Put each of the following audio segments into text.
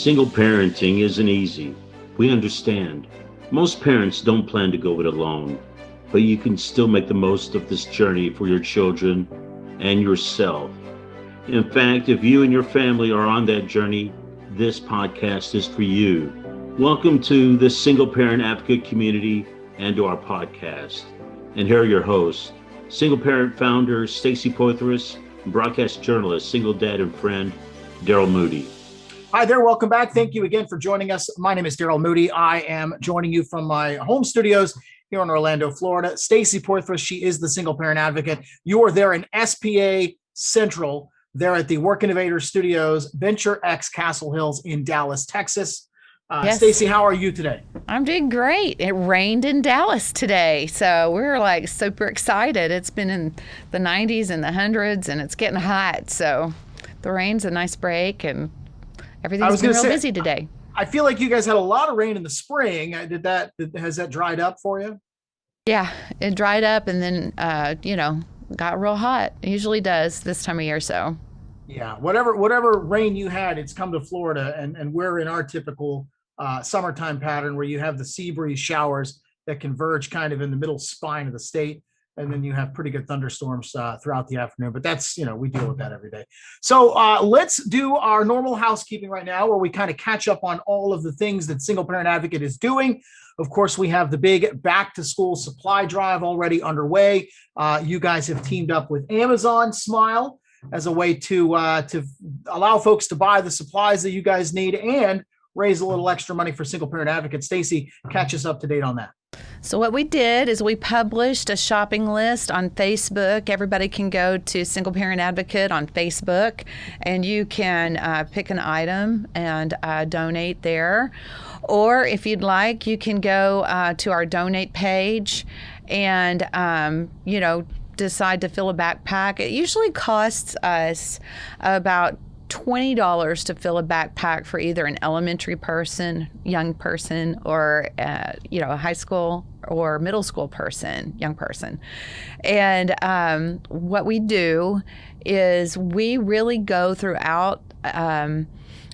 Single parenting isn't easy. We understand. Most parents don't plan to go it alone, but you can still make the most of this journey for your children and yourself. In fact, if you and your family are on that journey, this podcast is for you. Welcome to the Single Parent Advocate community and to our podcast. And here are your hosts, single parent founder Stacy Poitras, and broadcast journalist, single dad and friend, Daryl Moody. Hi there. Welcome back. Thank you again for joining us. My name is Daryl Moody. I am joining you from my home studios here in Orlando, Florida. Stacy Poitras, she is the single parent advocate. You are there in SPA Central, there at the Work Innovators Studios, Venture X Castle Hills in Dallas, Texas. Yes. Stacy, how are you today? I'm doing great. It rained in Dallas today, so we're like super excited. It's been in the 90s and the hundreds, and it's getting hot. So the rain's a nice break, and everything's been real busy today. I feel like you guys had a lot of rain in the spring. Has that dried up for you? Yeah, it dried up and then, got real hot. It usually does this time of year, so. Yeah, whatever rain you had, it's come to Florida, and we're in our typical summertime pattern where you have the sea breeze showers that converge kind of in the middle spine of the state. And then you have pretty good thunderstorms throughout the afternoon. But that's, we deal with that every day. So let's do our normal housekeeping right now, where we kind of catch up on all of the things that Single Parent Advocate is doing. Of course, we have the big back to school supply drive already underway. You guys have teamed up with Amazon Smile as a way to allow folks to buy the supplies that you guys need and raise a little extra money for Single Parent Advocate. Stacy, catch us up to date on that. So what we did is we published a shopping list on Facebook. Everybody can go to Single Parent Advocate on Facebook, and you can pick an item and donate there. Or if you'd like, you can go to our donate page and, decide to fill a backpack. It usually costs us about $20 to fill a backpack for either an elementary person, young person, or a high school or middle school person, young person. And what we do is we really go throughout the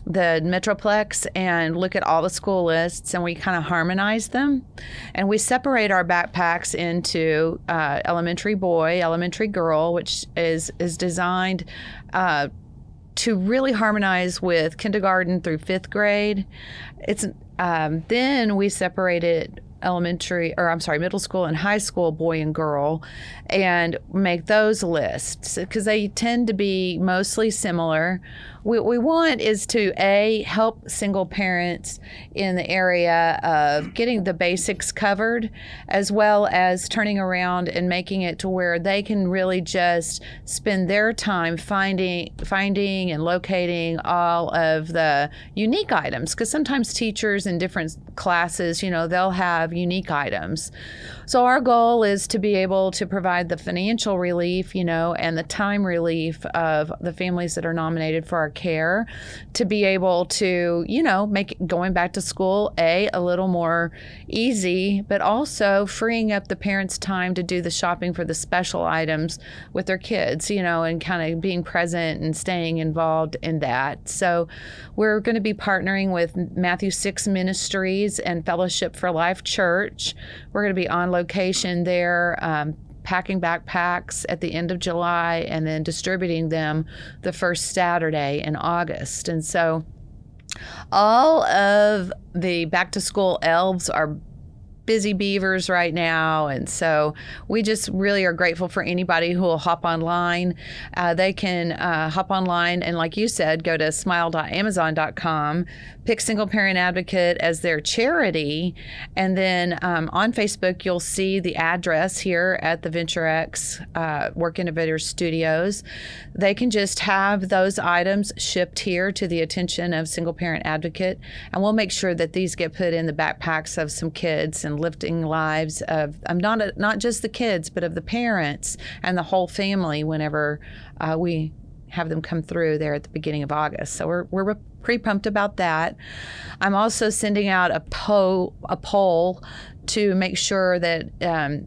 Metroplex and look at all the school lists, and we kind of harmonize them, and we separate our backpacks into elementary boy, elementary girl, which is designed to really harmonize with kindergarten through fifth grade. It's then we separated middle school and high school boy and girl, and make those lists because they tend to be mostly similar. What we want is to help single parents in the area of getting the basics covered, as well as turning around and making it to where they can really just spend their time finding and locating all of the unique items, because sometimes teachers in different classes, they'll have unique items. So our goal is to be able to provide the financial relief, and the time relief of the families that are nominated for our care, to be able to, make going back to school, a little more easy, but also freeing up the parents' time to do the shopping for the special items with their kids, and kind of being present and staying involved in that. So we're going to be partnering with Matthew 6 Ministries and Fellowship for Life Church. We're going to be on location there, packing backpacks at the end of July and then distributing them the first Saturday in August. And so all of the back to school elves are busy beavers right now, and so we just really are grateful for anybody who will hop online. They can hop online and, like you said, go to smile.amazon.com, pick Single Parent Advocate as their charity, and then on Facebook you'll see the address here at the Venture X Work Innovators Studios. They can just have those items shipped here to the attention of Single Parent Advocate, and we'll make sure that these get put in the backpacks of some kids and lifting lives of not just the kids, but of the parents and the whole family whenever we have them come through there at the beginning of August. So we're pretty pumped about that. I'm also sending out a poll to make sure that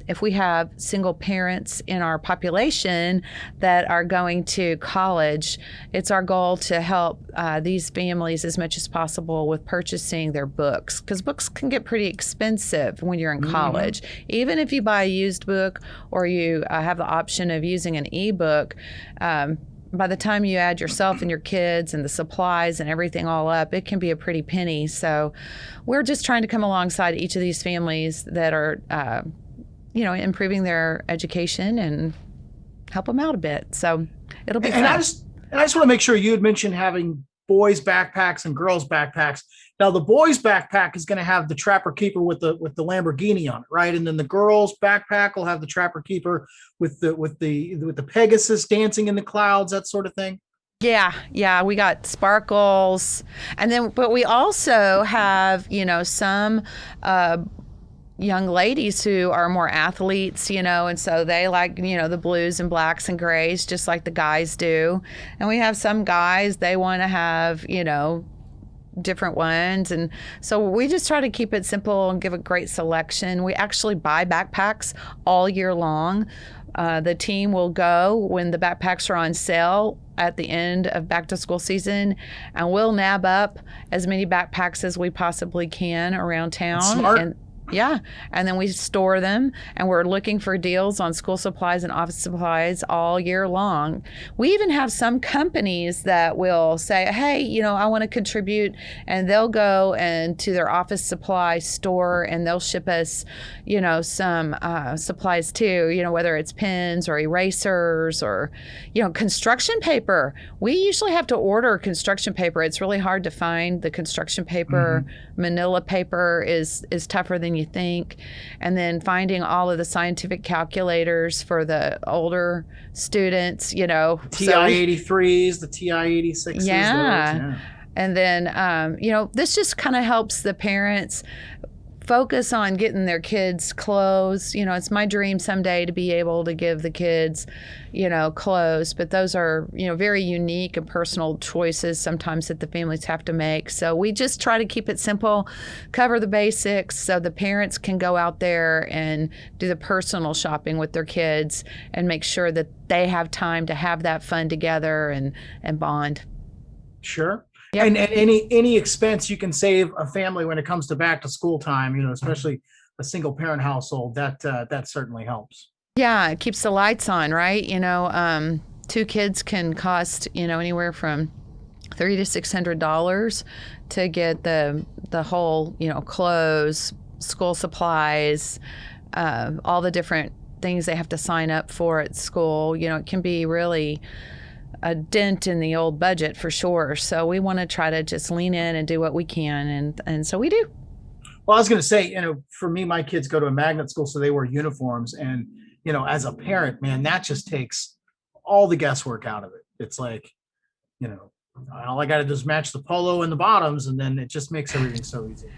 if we have single parents in our population that are going to college, it's our goal to help these families as much as possible with purchasing their books, because books can get pretty expensive when you're in college. Even if you buy a used book or you have the option of using an ebook, by the time you add yourself and your kids and the supplies and everything all up, it can be a pretty penny. So we're just trying to come alongside each of these families that are, improving their education and help them out a bit. So it'll be fun. I just want to make sure, you had mentioned having boys backpacks and girls backpacks. Now the boys backpack is going to have the Trapper Keeper with the Lamborghini on it, right? And then the girls backpack will have the Trapper Keeper with the Pegasus dancing in the clouds, that sort of thing. Yeah, we got sparkles, but we also have some young ladies who are more athletes, and so they like, the blues and blacks and grays, just like the guys do. And we have some guys, they want to have, different ones. And so we just try to keep it simple and give a great selection. We actually buy backpacks all year long. The team will go when the backpacks are on sale at the end of back to school season, and we'll nab up as many backpacks as we possibly can around town. That's smart. And then we store them, and we're looking for deals on school supplies and office supplies all year long. We even have some companies that will say, hey, I want to contribute, and they'll go and to their office supply store and they'll ship us, some supplies too, whether it's pens or erasers or, construction paper. We usually have to order construction paper. It's really hard to find the construction paper. Manila paper is tougher than you think. And then finding all of the scientific calculators for the older students, TI-83s, the TI-86s. Yeah. And then, this just kind of helps the parents focus on getting their kids clothes. It's my dream someday to be able to give the kids, clothes, but those are, very unique and personal choices sometimes that the families have to make. So we just try to keep it simple, cover the basics so the parents can go out there and do the personal shopping with their kids and make sure that they have time to have that fun together and bond. Sure. Yep. And any expense you can save a family when it comes to back to school time, especially a single parent household, that certainly helps. Yeah, it keeps the lights on, right? 2 kids can cost, anywhere from $300 to $600 to get the whole, clothes, school supplies, all the different things they have to sign up for at school. It can be really a dent in the old budget for sure. So we want to try to just lean in and do what we can. And so we do. Well, I was going to say, for me, my kids go to a magnet school, so they wear uniforms. And, as a parent, man, that just takes all the guesswork out of it. It's like, all I got to do is match the polo and the bottoms, and then it just makes everything so easy.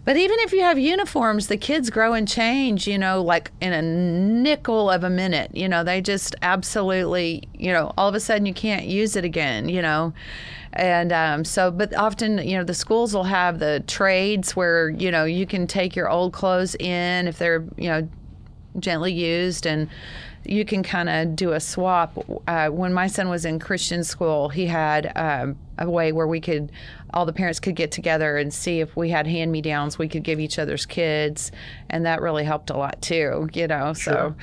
But even if you have uniforms, the kids grow and change, like in a nickel of a minute. They just absolutely, all of a sudden you can't use it again, And but often, the schools will have the trades where, you can take your old clothes in if they're, gently used, and you can kind of do a swap. When my son was in Christian school, he had a way where all the parents could get together and see if we had hand-me-downs we could give each other's kids, and that really helped a lot too, Sure. So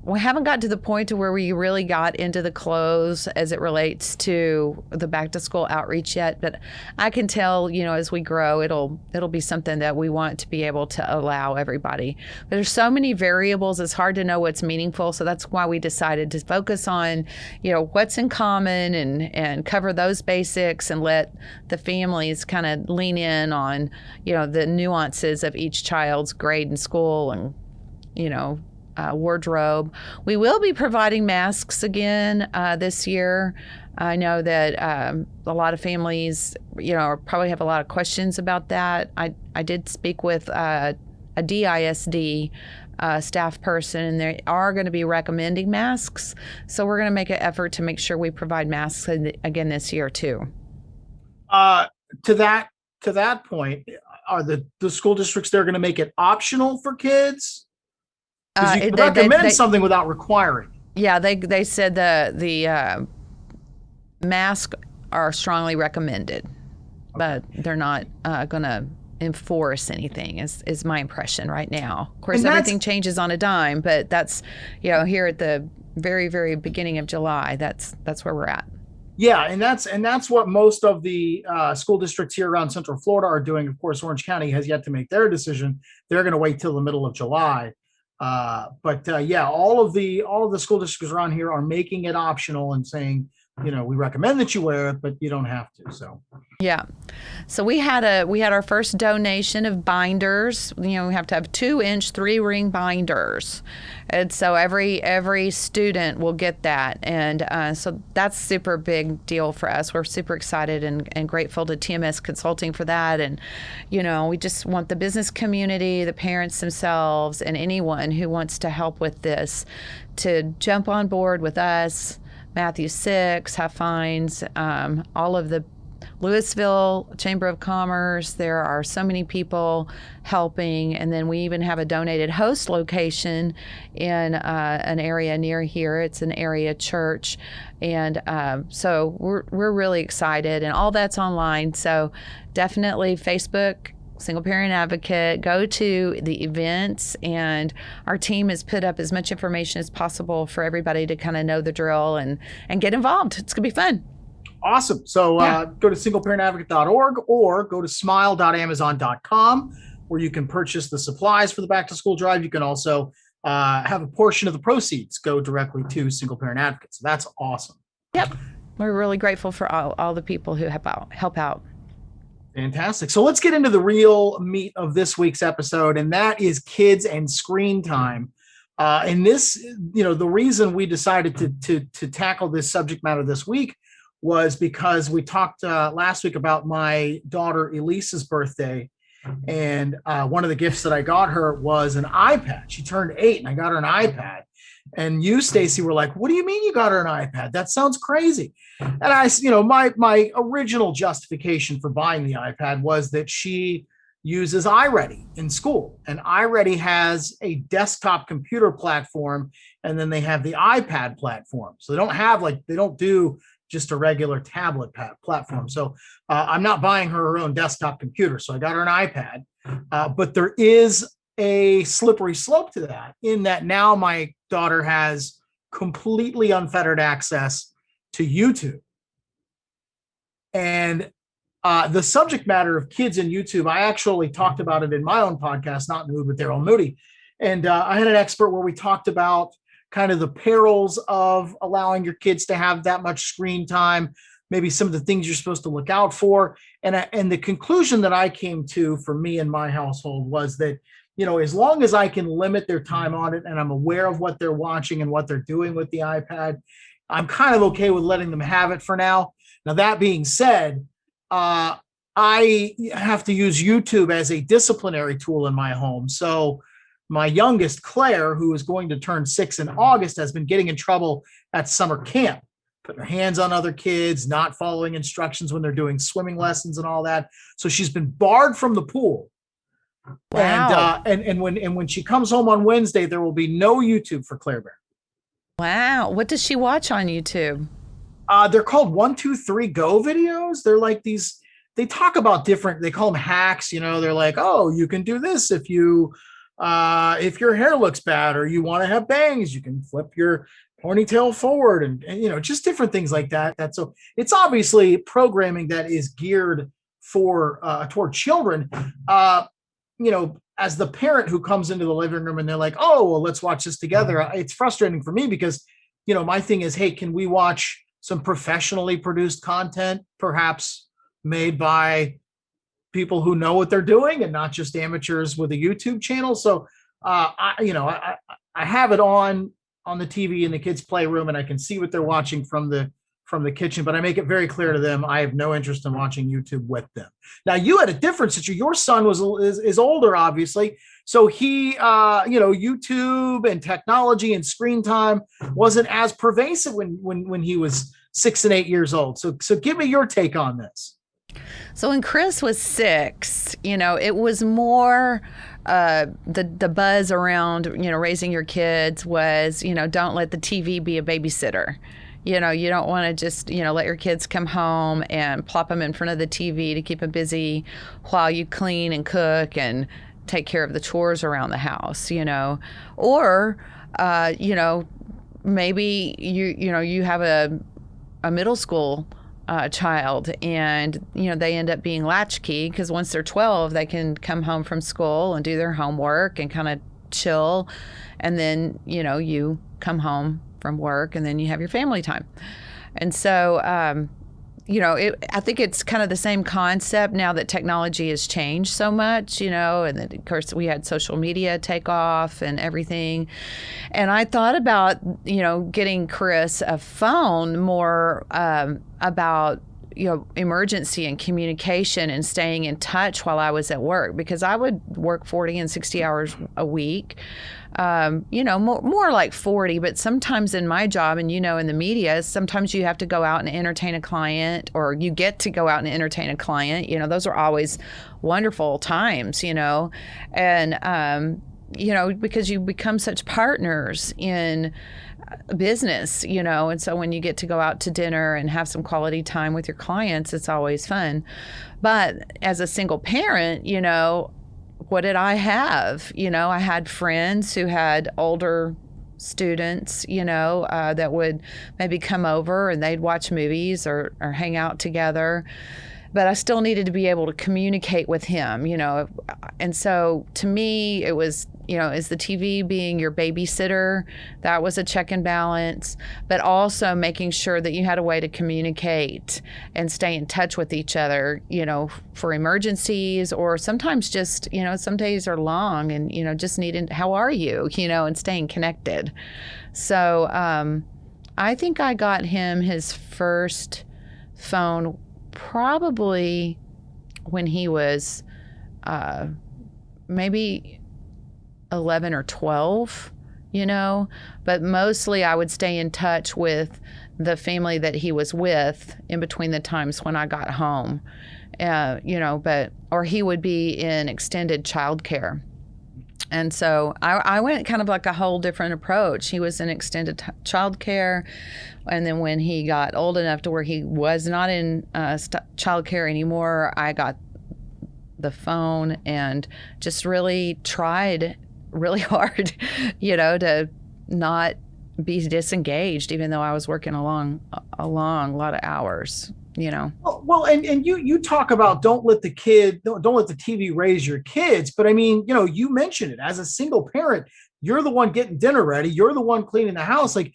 we haven't got to the point to where we really got into the clothes as it relates to the back to school outreach yet, but I can tell, as we grow, it'll be something that we want to be able to allow everybody. But there's so many variables, it's hard to know what's meaningful. So that's why we decided to focus on, what's in common and cover those basics and let the families kind of lean in on, the nuances of each child's grade in school and, wardrobe. We will be providing masks again this year. I know that a lot of families, probably have a lot of questions about that. I did speak with a DISD staff person, and they are going to be recommending masks. So we're going to make an effort to make sure we provide masks again this year too. To that point, are the school districts they're going to make it optional for kids? Because you can recommend something without requiring. Yeah, they said the masks are strongly recommended, but they're not going to enforce anything. Is my impression right now. Of course, everything changes on a dime, but that's here at the very, very beginning of July. That's where we're at. Yeah, and that's what most of the school districts here around Central Florida are doing. Of course, Orange County has yet to make their decision. They're going to wait till the middle of July. But all of the school districts around here are making it optional and saying, we recommend that you wear it, but you don't have to. So yeah. So we had our first donation of binders. We have to have 2-inch 3-ring binders, and so every student will get that, and so that's super big deal for us. We're super excited and grateful to TMS Consulting for that, and we just want the business community, the parents themselves, and anyone who wants to help with this to jump on board with us. Matthew 6, Half Fines, all of the Louisville Chamber of Commerce. There are so many people helping, and then we even have a donated host location in an area near here. It's an area church, and so we're really excited, and all that's online. So definitely Facebook, Single Parent Advocate, go to the events, and our team has put up as much information as possible for everybody to kind of know the drill and get involved. It's gonna be fun. Awesome. So go to singleparentadvocate.org or go to smile.amazon.com, where you can purchase the supplies for the back to school drive. You can also have a portion of the proceeds go directly to Single Parent Advocate. So that's awesome. Yep. We're really grateful for all the people who help out. Fantastic. So let's get into the real meat of this week's episode, and that is kids and screen time. And this, the reason we decided to tackle this subject matter this week was because we talked last week about my daughter Elisa's birthday, and one of the gifts that I got her was an iPad. She turned 8, and I got her an iPad. And you, Stacy, were like, "What do you mean you got her an iPad? That sounds crazy." And I, my original justification for buying the iPad was that she uses iReady in school, and iReady has a desktop computer platform, and then they have the iPad platform. So they don't do just a regular tablet platform. So I'm not buying her own desktop computer. So I got her an iPad, but there is a slippery slope to that, in that now my daughter has completely unfettered access to YouTube. And the subject matter of kids and YouTube, I actually talked about it in my own podcast, Not in the Mood with Daryl Moody. And I had an expert where we talked about kind of the perils of allowing your kids to have that much screen time, maybe some of the things you're supposed to look out for. And the conclusion that I came to for me and my household was that, as long as I can limit their time on it and I'm aware of what they're watching and what they're doing with the iPad, I'm kind of okay with letting them have it for now. Now, that being said, I have to use YouTube as a disciplinary tool in my home. So my youngest, Claire, who is going to turn 6 in August, has been getting in trouble at summer camp, putting her hands on other kids, not following instructions when they're doing swimming lessons and all that. So she's been barred from the pool. Wow. And when she comes home on Wednesday, there will be no YouTube for Claire Bear. Wow. What does she watch on YouTube? They're called 1, 2, 3 Go videos. They're like these, they talk about different, they call them hacks. They're like, oh, you can do this if your hair looks bad or you want to have bangs, you can flip your ponytail forward and just different things like that. So it's obviously programming that is geared toward children. As the parent who comes into the living room and they're like, oh, well, let's watch this together. It's frustrating for me because, my thing is, hey, can we watch some professionally produced content, perhaps made by people who know what they're doing and not just amateurs with a YouTube channel? So, I have it on the TV in the kids' playroom, and I can see what they're watching from the from the kitchen, but I make it very clear to them I have no interest in watching YouTube with them. Now, you had a different situation. Your son is older, obviously, so he, YouTube and technology and screen time wasn't as pervasive when he was 6 and 8 years old. So give me your take on this. So when Chris was 6, it was more the buzz around, raising your kids was, don't let the TV be a babysitter. You don't want to just, let your kids come home and plop them in front of the TV to keep them busy while you clean and cook and take care of the chores around the house, or, maybe you have a middle school child, and they end up being latchkey because once they're 12 they can come home from school and do their homework and kind of chill, and then you come home from work and then you have your family time. And so I think it's kind of the same concept now that technology has changed so much, and then of course we had social media take off and everything. And I thought about, getting Chris a phone more about, emergency and communication and staying in touch while I was at work, because I would work 40 and 60 hours a week. More like 40, but sometimes in my job and, in the media, sometimes you have to go out and entertain a client, or you get to go out and entertain a client. Those are always wonderful times, and, because you become such partners in business, and so when you get to go out to dinner and have some quality time with your clients, it's always fun. But as a single parent, what did I have? I had friends who had older students, that would maybe come over and they'd watch movies or hang out together. But I still needed to be able to communicate with him, And so to me, it was, is the TV being your babysitter? That was a check and balance, but also making sure that you had a way to communicate and stay in touch with each other, for emergencies, or sometimes just, some days are long and, just needing, how are you, and staying connected. So I think I got him his first phone probably when he was maybe 11 or 12, but mostly I would stay in touch with the family that he was with in between the times when I got home, or he would be in extended childcare. And so I went kind of like a whole different approach. He was in extended childcare, and then when he got old enough to where he was not in childcare anymore, I got the phone and just really tried really hard, to not be disengaged, even though I was working a long lot of hours. Well, and you talk about don't let the TV raise your kids, but I mean, you mentioned it as a single parent, you're the one getting dinner ready, you're the one cleaning the house. Like,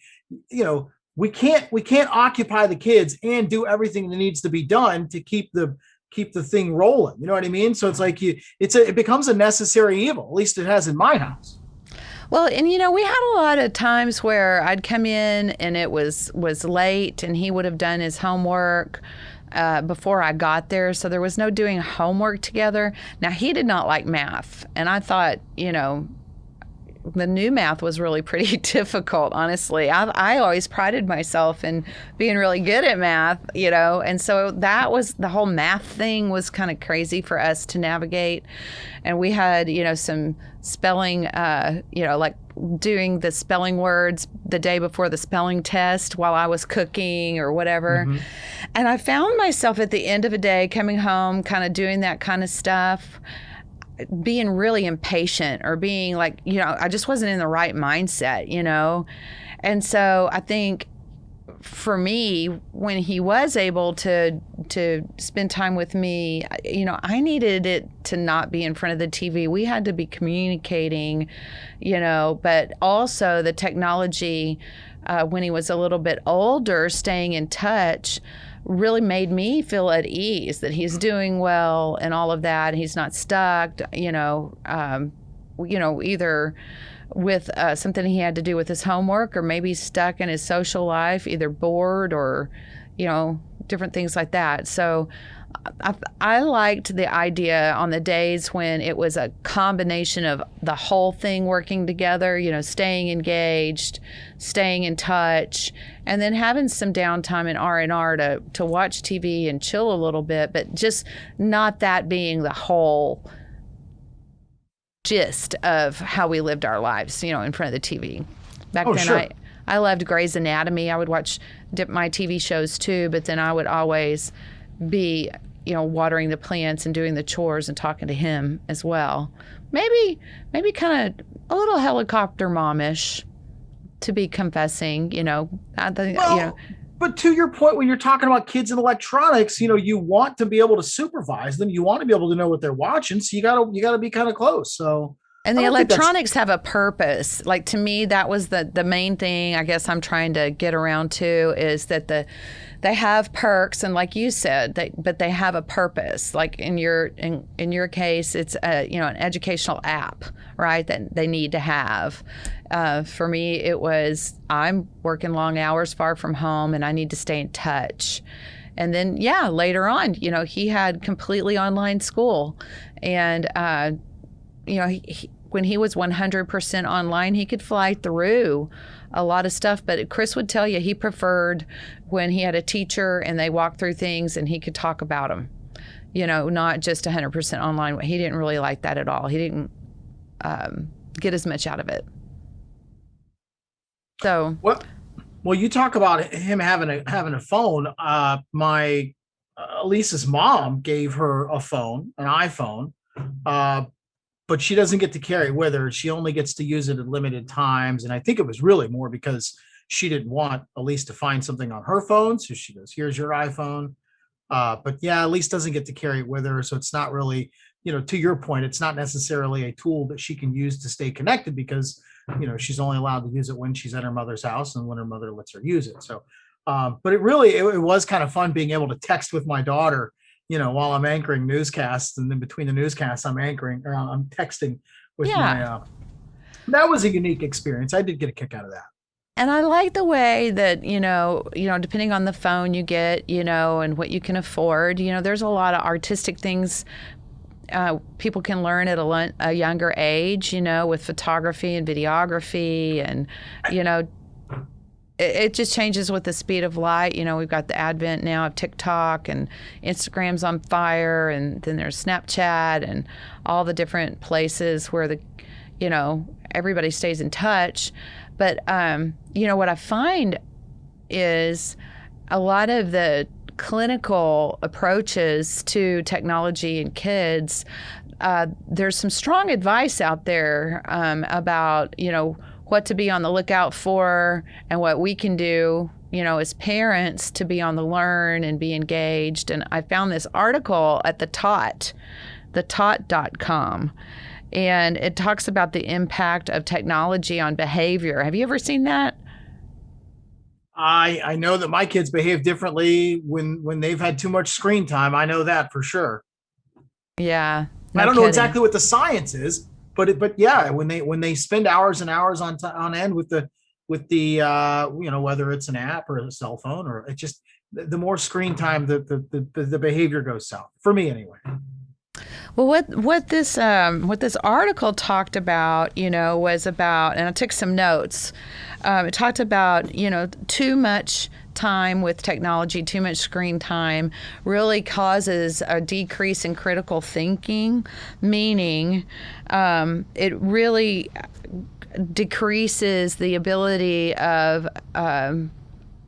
we can't occupy the kids and do everything that needs to be done to keep the thing rolling. You know what I mean? So it's like it becomes a necessary evil. At least it has in my house. Well, and we had a lot of times where I'd come in and it was late, and he would have done his homework before I got there, so there was no doing homework together. Now, he did not like math, and I thought, the new math was really pretty difficult, honestly. I always prided myself in being really good at math, and so that was, the whole math thing was kind of crazy for us to navigate. And we had, some spelling, like doing the spelling words the day before the spelling test while I was cooking or whatever. Mm-hmm. And I found myself at the end of a day coming home, kind of doing that kind of stuff, being really impatient, or being like, I just wasn't in the right mindset, And so I think for me, when he was able to spend time with me, I needed it to not be in front of the TV. We had to be communicating, but also the technology, when he was a little bit older, staying in touch really made me feel at ease that he's doing well and all of that. He's not stuck, either with something he had to do with his homework, or maybe stuck in his social life, either bored or, different things like that. So I liked the idea on the days when it was a combination of the whole thing working together, staying engaged, staying in touch, and then having some downtime in R&R to watch TV and chill a little bit, but just not that being the whole gist of how we lived our lives, in front of the TV. Back then, sure. I loved Grey's Anatomy. I would watch my TV shows too, but then I would always be, watering the plants and doing the chores and talking to him as well. Maybe kind of a little helicopter momish, to be confessing, But to your point, when you're talking about kids and electronics, you want to be able to supervise them. You want to be able to know what they're watching. So you gotta be kind of close. So. And the electronics have a purpose. Like, to me, that was the main thing I guess I'm trying to get around to, is that they have perks, and like you said, but they have a purpose. Like in your case, it's an educational app, right, that they need to have. For me, it was, I'm working long hours far from home and I need to stay in touch. And then, later on, he had completely online school, and when he was 100% online, he could fly through a lot of stuff. But Chris would tell you he preferred when he had a teacher and they walked through things and he could talk about them, not just 100% online. He didn't really like that at all. He didn't get as much out of it. So, well, you talk about him having a phone. My Lisa's mom gave her a phone, an iPhone. But she doesn't get to carry it with her. She only gets to use it at limited times. And I think it was really more because she didn't want Elise to find something on her phone. So she goes, here's your iPhone. But Elise doesn't get to carry it with her. So it's not really, to your point, it's not necessarily a tool that she can use to stay connected, because, she's only allowed to use it when she's at her mother's house and when her mother lets her use it. So, but it was kind of fun being able to text with my daughter, while I'm anchoring newscasts, and then between the newscasts I'm texting with my, that was a unique experience. I did get a kick out of that. And I like the way that, depending on the phone you get, and what you can afford, there's a lot of artistic things people can learn at a younger age, with photography and videography, and, it just changes with the speed of light. We've got the advent now of TikTok, and Instagram's on fire, and then there's Snapchat and all the different places where everybody stays in touch. But, what I find is a lot of the clinical approaches to technology and kids, there's some strong advice out there about, what to be on the lookout for, and what we can do, as parents, to be on the learn and be engaged. And I found this article at thetot.com, and it talks about the impact of technology on behavior. Have you ever seen that? I know that my kids behave differently when they've had too much screen time. I know that for sure. Yeah. I don't know exactly what the science is, but when they spend hours and hours on end with the whether it's an app or a cell phone, or it just, the more screen time, the behavior goes south, for me anyway. Well, what this article talked about, was about, and I took some notes. It talked about, too much time with technology, too much screen time really causes a decrease in critical thinking, meaning it really decreases the ability of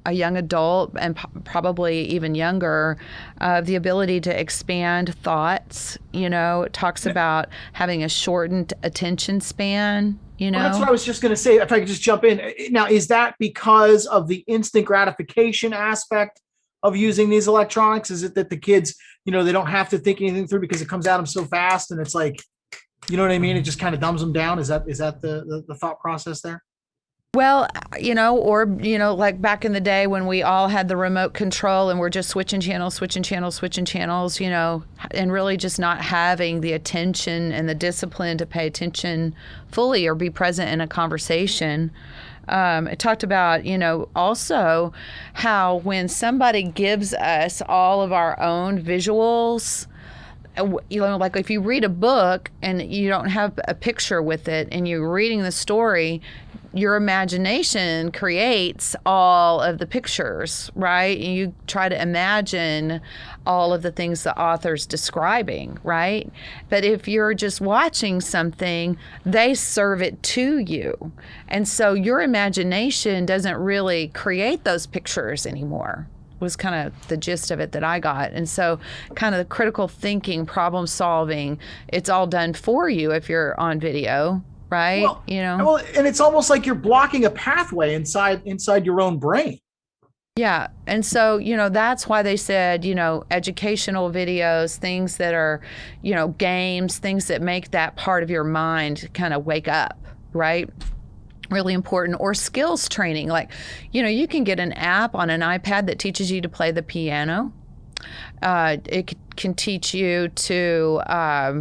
a young adult, and probably even younger, the ability to expand thoughts. It talks about having a shortened attention span. Well, that's what I was just going to say. If I could just jump in now, is that because of the instant gratification aspect of using these electronics? Is it that the kids, they don't have to think anything through because it comes at them so fast, and it's like, you know what I mean? It just kind of dumbs them down. Is that the thought process there? Well, like back in the day when we all had the remote control and we're just switching channels, and really just not having the attention and the discipline to pay attention fully or be present in a conversation. It talked about, also how when somebody gives us all of our own visuals, like if you read a book and you don't have a picture with it and you're reading the story, your imagination creates all of the pictures, right? You try to imagine all of the things the author's describing, right? But if you're just watching something, they serve it to you. And so your imagination doesn't really create those pictures anymore, was kind of the gist of it that I got. And so kind of the critical thinking, problem solving, it's all done for you if you're on video, right? Well, and it's almost like you're blocking a pathway inside your own brain. Yeah. And so, that's why they said, educational videos, things that are, games, things that make that part of your mind kind of wake up, right? Really important. Or skills training. Like, you can get an app on an iPad that teaches you to play the piano. It can teach you to, I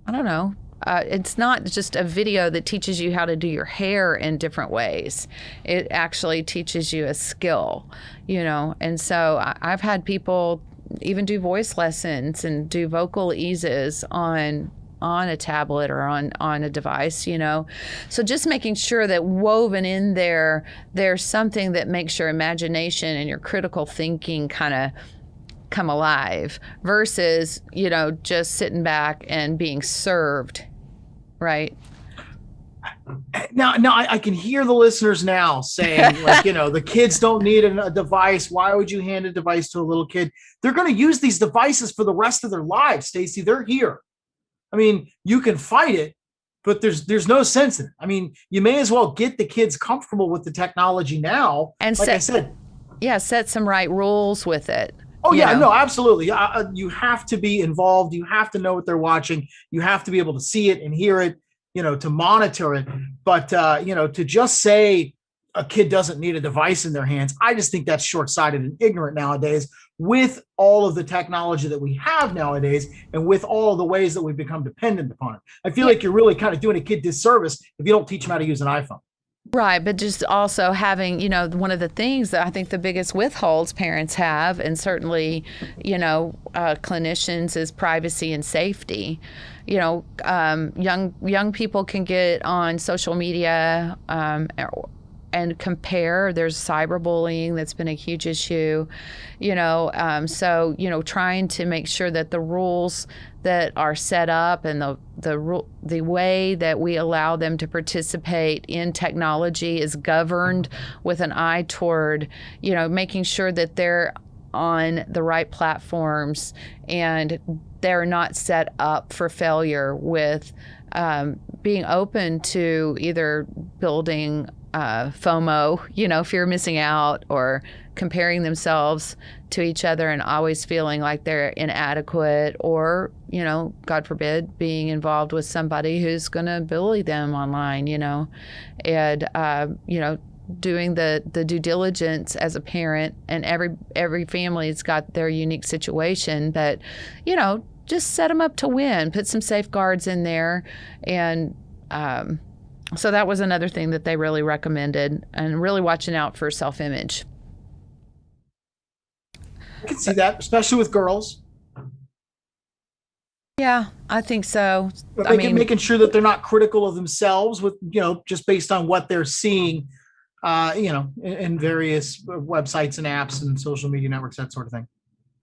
don't know. It's not just a video that teaches you how to do your hair in different ways. It actually teaches you a skill, And so I've had people even do voice lessons and do vocal eases on a tablet or on a device, So just making sure that woven in there, there's something that makes your imagination and your critical thinking kind of come alive versus, just sitting back and being served. Right. Now I can hear the listeners now saying, like, the kids don't need a device. Why would you hand a device to a little kid? They're going to use these devices for the rest of their lives, Stacy. They're here. I mean, you can fight it, but there's no sense in it. I mean, you may as well get the kids comfortable with the technology now. And like I said, set some right rules with it. Oh, yeah, no, absolutely. You have to be involved. You have to know what they're watching. You have to be able to see it and hear it, to monitor it. But, to just say a kid doesn't need a device in their hands, I just think that's short-sighted and ignorant nowadays with all of the technology that we have nowadays and with all of the ways that we've become dependent upon it. I feel like you're really kind of doing a kid disservice if you don't teach them how to use an iPhone. Right, but just also having, one of the things that I think the biggest withholds parents have, and certainly, clinicians, is privacy and safety. Young people can get on social media and compare. There's cyberbullying that's been a huge issue, so trying to make sure that the rules that are set up and the way that we allow them to participate in technology is governed with an eye toward, making sure that they're on the right platforms and they're not set up for failure with being open to either building FOMO, fear of missing out, or comparing themselves to each other and always feeling like they're inadequate, or, God forbid, being involved with somebody who's going to bully them online, and, doing the due diligence as a parent. And every family's got their unique situation, but, just set them up to win, put some safeguards in there. And, so that was another thing that they really recommended, and really watching out for self-image. I can see that, especially with girls. Yeah, I think so. Making sure that they're not critical of themselves with, just based on what they're seeing, in various websites and apps and social media networks, that sort of thing.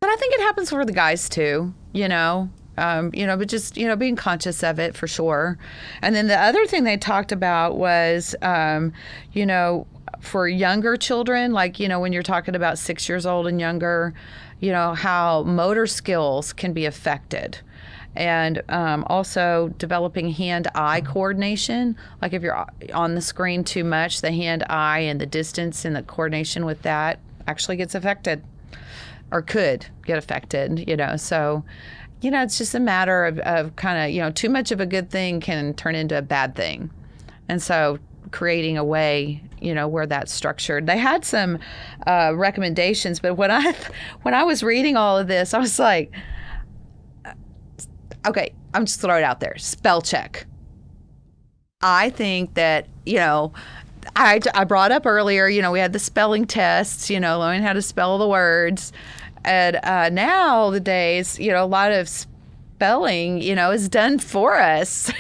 But I think it happens for the guys too, but just, being conscious of it for sure. And then the other thing they talked about was, for younger children, like, when you're talking about 6 years old and younger, how motor skills can be affected. And also developing hand-eye coordination. Like if you're on the screen too much, the hand-eye and the distance and the coordination with that actually gets affected, or could get affected, So, it's just a matter of kind of, too much of a good thing can turn into a bad thing. And so creating a way, where that's structured. They had some recommendations, but when I was reading all of this, I was like, okay, I'm just throwing it out there. Spell check. I think that, I brought up earlier, we had the spelling tests, learning how to spell the words. And nowadays, a lot of spelling, is done for us.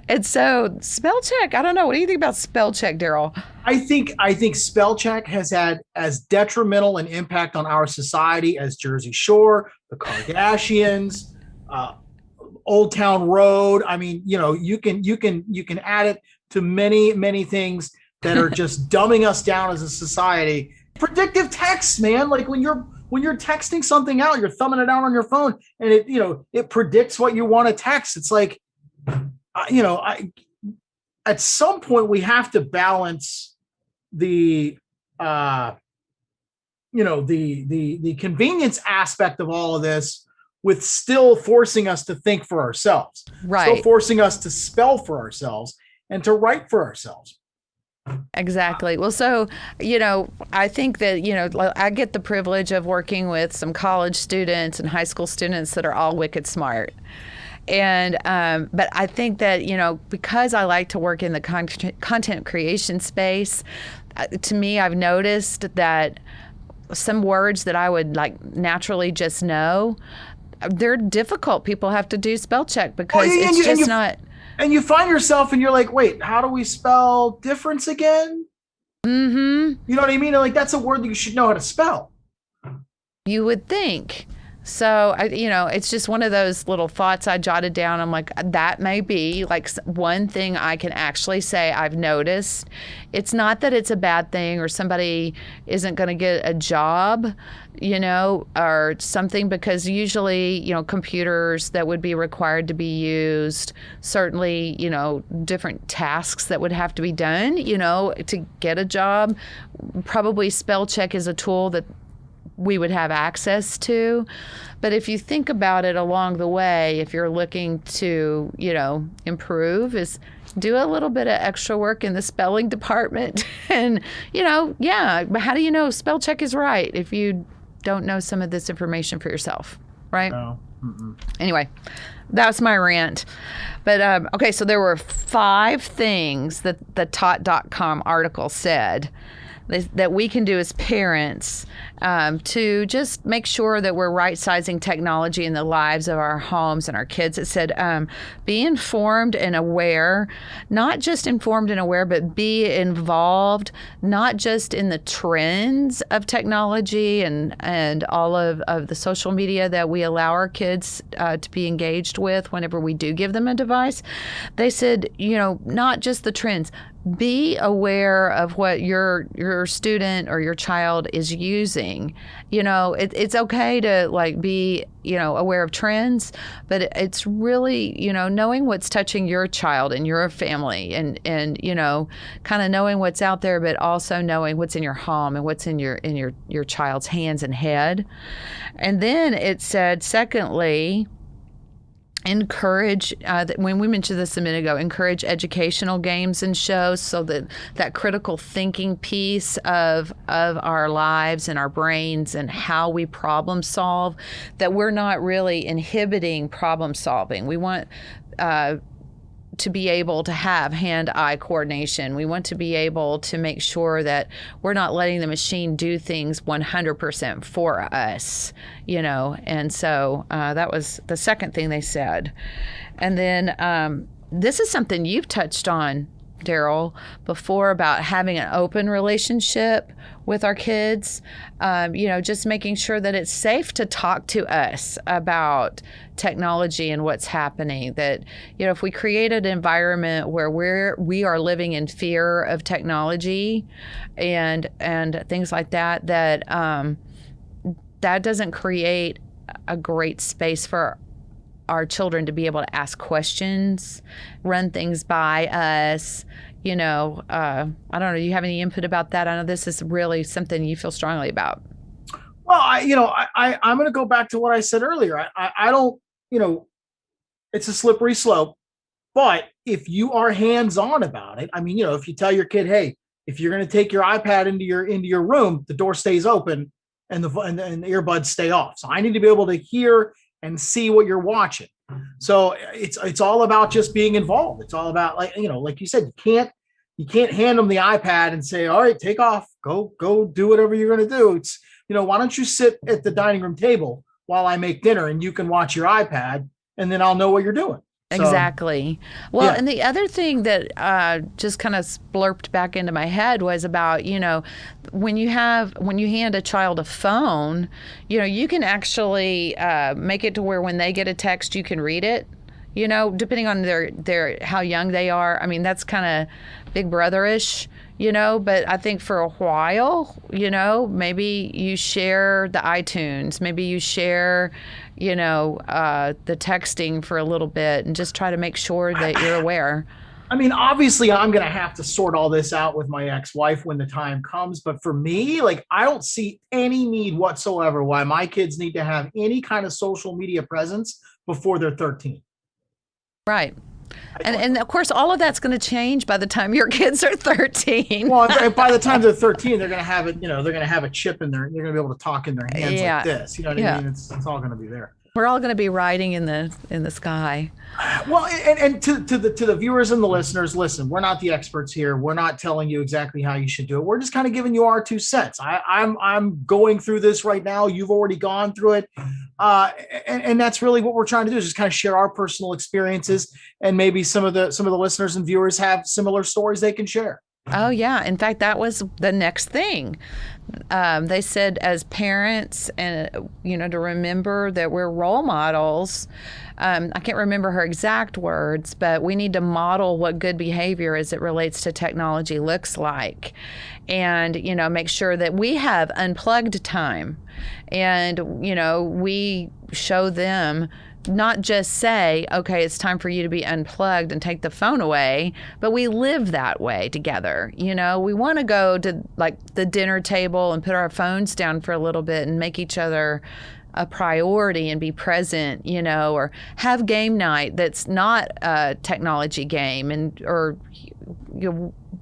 And so spell check, I don't know. What do you think about spell check, Daryl? I think spell check has had as detrimental an impact on our society as Jersey Shore, the Kardashians, Old Town Road. I mean, you can add it to many things that are just dumbing us down as a society. Predictive text, man. Like when you're texting something out, you're thumbing it out on your phone, and it predicts what you want to text. It's like, at some point we have to balance the the convenience aspect of all of this with still forcing us to think for ourselves, Right. still forcing us to spell for ourselves and to write for ourselves. Exactly. Well, so, I think that, I get the privilege of working with some college students and high school students that are all wicked smart. And, but I think that, because I like to work in the content creation space, to me, I've noticed that some words that I would like naturally just know, they're difficult. People have to do spell check because it's just not. And you find yourself and you're like, wait, how do we spell difference again? Mm-hmm. You know what I mean? Like, that's a word that you should know how to spell. You would think. So, it's just one of those little thoughts I jotted down. I'm like, that may be like one thing I can actually say I've noticed. It's not that it's a bad thing or somebody isn't going to get a job, or something, because usually, computers that would be required to be used, certainly, different tasks that would have to be done, to get a job. Probably spell check is a tool that we would have access to. But if you think about it along the way, if you're looking to, improve, is do a little bit of extra work in the spelling department. And, but how do you know spell check is right if you don't know some of this information for yourself, right? No. Mm-mm. Anyway, that's my rant. But, okay, so there were 5 things that the tot.com article said that we can do as parents to just make sure that we're right-sizing technology in the lives of our homes and our kids. It said, be informed and aware, not just informed and aware, but be involved, not just in the trends of technology and all of the social media that we allow our kids to be engaged with whenever we do give them a device. They said, not just the trends, be aware of what your student or your child is using. It's okay to be, aware of trends, but it's really, knowing what's touching your child and your family and kind of knowing what's out there, but also knowing what's in your home and what's in your child's hands and head. And then it said, secondly, encourage, when we mentioned this a minute ago, encourage educational games and shows so that critical thinking piece of our lives and our brains and how we problem solve, that we're not really inhibiting problem solving. We want to be able to have hand-eye coordination. We want to be able to make sure that we're not letting the machine do things 100% for us, And so that was the second thing they said. And then this is something you've touched on, Daryl, before, about having an open relationship with our kids, just making sure that it's safe to talk to us about technology and what's happening. That, if we create an environment where we are living in fear of technology and things like that, that doesn't create a great space for our children to be able to ask questions, run things by us. I don't know. Do you have any input about that? I know this is really something you feel strongly about. Well, I'm going to go back to what I said earlier. I don't, it's a slippery slope, but if you are hands-on about it, if you tell your kid, hey, if you're going to take your iPad into your room, the door stays open and the earbuds stay off. So I need to be able to hear and see what you're watching. So it's all about just being involved. It's all about, like you said, you you can't hand them the iPad and say, all right, take off, go do whatever you're going to do. It's, why don't you sit at the dining room table while I make dinner and you can watch your iPad and then I'll know what you're doing. So, Exactly. Well, yeah. and the other thing that just kind of splurped back into my head was about, when you hand a child a phone, you can actually make it to where when they get a text, you can read it. Depending on their how young they are. I mean, that's kind of Big Brother-ish, but I think for a while, maybe you share the iTunes, maybe you share, the texting for a little bit and just try to make sure that you're aware. I mean, obviously, I'm going to have to sort all this out with my ex-wife when the time comes. But for me, like, I don't see any need whatsoever why my kids need to have any kind of social media presence before they're 13. Right. And of course, all of that's going to change by the time your kids are 13. Well, by the time they're 13, they're going to have it, they're going to have a chip in there. They're going to be able to talk in their hands like this. You know what I mean? It's all going to be there. We're all going to be riding in the sky. Well, and to the viewers and the listeners, listen, we're not the experts here. We're not telling you exactly how you should do it. We're just kind of giving you our 2 cents. I'm going through this right now. You've already gone through it. And that's really what we're trying to do, is just kind of share our personal experiences, and maybe some of the listeners and viewers have similar stories they can share. Oh, yeah. In fact, that was the next thing. They said as parents, and, to remember that we're role models. I can't remember her exact words, but we need to model what good behavior as it relates to technology looks like. And, make sure that we have unplugged time. And, we show them, not just say, okay, it's time for you to be unplugged and take the phone away, but we live that way together. We want to go to like the dinner table and put our phones down for a little bit and make each other a priority and be present, or have game night that's not a technology game, or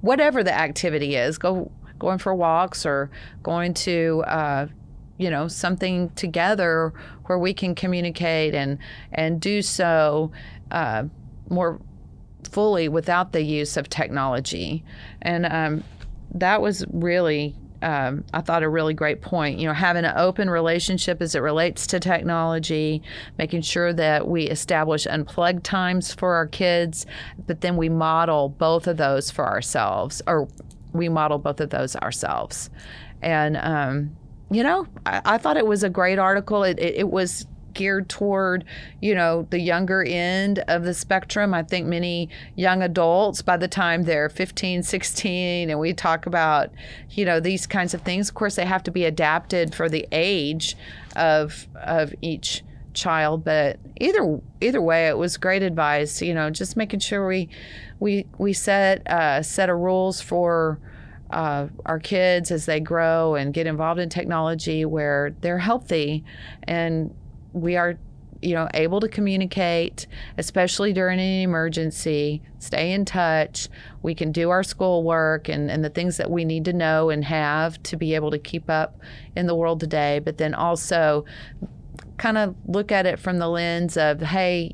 whatever the activity is, going for walks or going to something together where we can communicate and do so more fully without the use of technology. And that was really, I thought, a really great point. Having an open relationship as it relates to technology, making sure that we establish unplugged times for our kids, but then we model both of those for ourselves, or we model both of those ourselves. And I thought it was a great article. It was geared toward, the younger end of the spectrum. I think many young adults, by the time they're 15, 16, and we talk about, these kinds of things, of course, they have to be adapted for the age of each child. But either way, it was great advice, just making sure we set a set of rules for our kids as they grow and get involved in technology where they're healthy and we are, able to communicate, especially during an emergency, stay in touch. We can do our schoolwork and the things that we need to know and have to be able to keep up in the world today, but then also kind of look at it from the lens of, hey,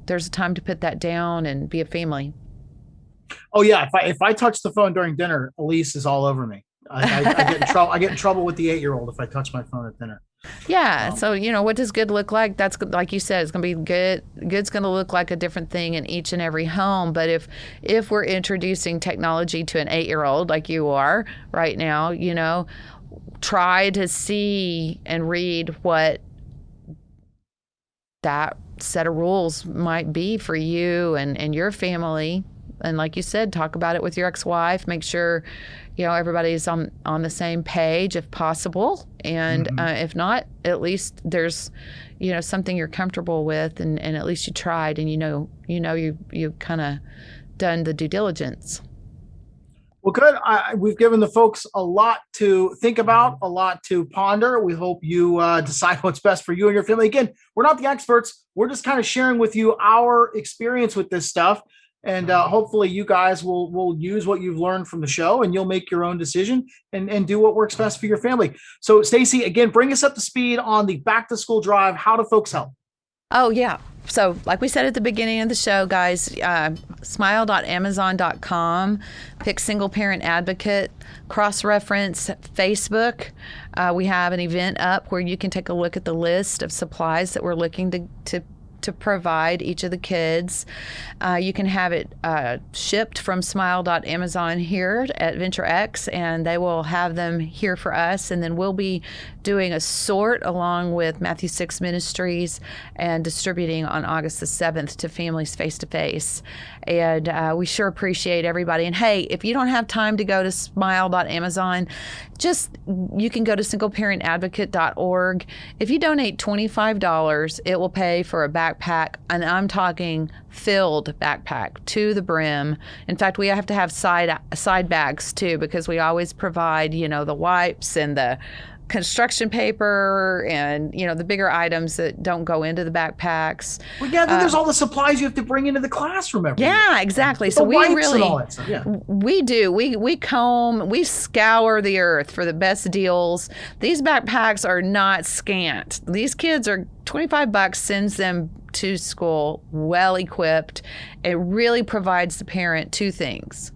there's a time to put that down and be a family. Oh yeah, if I touch the phone during dinner, Elise is all over me. I get in trouble. I get in trouble with the 8-year-old if I touch my phone at dinner. Yeah. So what does good look like? That's like you said, it's going to be good. Good's going to look like a different thing in each and every home. But if we're introducing technology to an 8-year-old like you are right now, try to see and read what that set of rules might be for you and your family. And like you said, talk about it with your ex-wife. Make sure, everybody's on the same page if possible. And if not, at least there's, something you're comfortable with, and at least you tried, and you kind of done the due diligence. Well, good. We've given the folks a lot to think about, a lot to ponder. We hope you decide what's best for you and your family. Again, we're not the experts. We're just kind of sharing with you our experience with this stuff. And hopefully you guys will use what you've learned from the show, and you'll make your own decision and do what works best for your family. So Stacy, again, bring us up to speed on the back to school drive. How do folks help? Oh, yeah. So, like we said at the beginning of the show, guys, smile.amazon.com, pick Single Parent Advocate, cross-reference Facebook. We have an event up where you can take a look at the list of supplies that we're looking to provide each of the kids. You can have it shipped from smile.amazon here at Venture X, and they will have them here for us. And then we'll be doing a sort along with Matthew 6 Ministries and distributing on August the 7th to families face-to-face. And we sure appreciate everybody. And hey, if you don't have time to go to smile.amazon, you can go to singleparentadvocate.org. If you donate $25, it will pay for a backpack, and I'm talking filled backpack to the brim. In fact, we have to have side bags too, because we always provide, the wipes and the construction paper and the bigger items that don't go into the backpacks. Well, yeah, then there's all the supplies you have to bring into the classroom every year. Yeah, exactly. So we really, all that stuff. Yeah. We do. We scour the earth for the best deals. These backpacks are not scant. These kids are $25 sends them to school well equipped. It really provides the parent two things: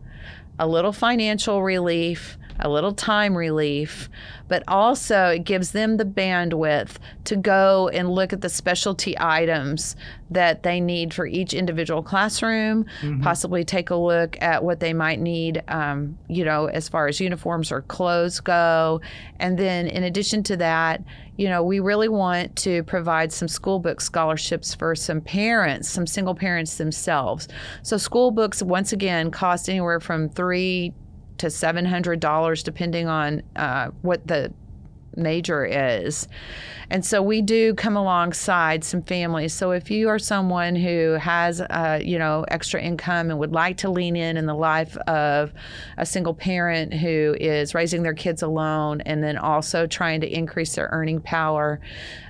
a little financial relief, a little time relief, but also it gives them the bandwidth to go and look at the specialty items that they need for each individual classroom, possibly take a look at what they might need, as far as uniforms or clothes go. And then in addition to that, we really want to provide some school book scholarships for some parents, some single parents themselves. So school books, once again, cost anywhere from $300 to $700 depending on what the major is. And so we do come alongside some families. So if you are someone who has extra income and would like to lean in the life of a single parent who is raising their kids alone and then also trying to increase their earning power,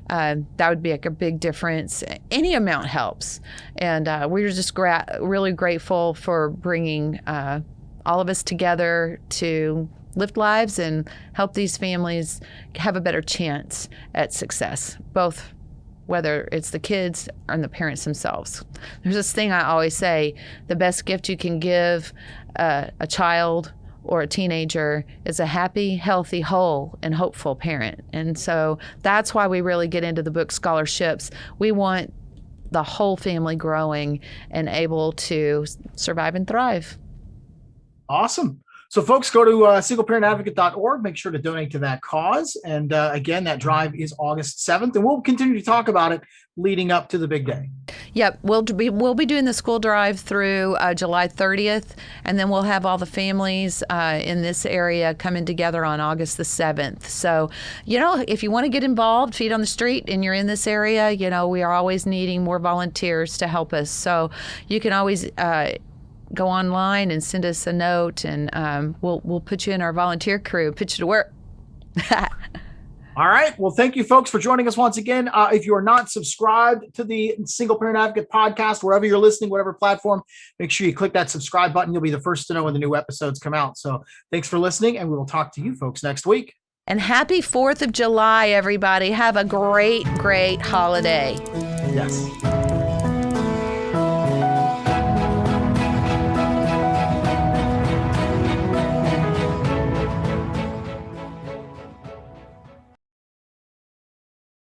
that would be a big difference. Any amount helps. And we're just really grateful for bringing all of us together to lift lives and help these families have a better chance at success, both whether it's the kids or the parents themselves. There's this thing I always say: the best gift you can give a child or a teenager is a happy, healthy, whole, and hopeful parent. And so that's why we really get into the book scholarships. We want the whole family growing and able to survive and thrive. Awesome. So folks, go to singleparentadvocate.org. Make sure to donate to that cause. And again, that drive is August 7th. And we'll continue to talk about it leading up to the big day. Yep. We'll be doing the school drive through July 30th. And then we'll have all the families in this area coming together on August the 7th. So, if you want to get involved, feet on the street, and you're in this area, we are always needing more volunteers to help us. So you can always go online and send us a note, and we'll put you in our volunteer crew, put you to work. All right. Well, thank you, folks, for joining us once again. If you are not subscribed to the Single Parent Advocate podcast, wherever you're listening, whatever platform, make sure you click that subscribe button. You'll be the first to know when the new episodes come out. So thanks for listening, and we will talk to you folks next week. And happy 4th of July, everybody. Have a great, great holiday. Yes.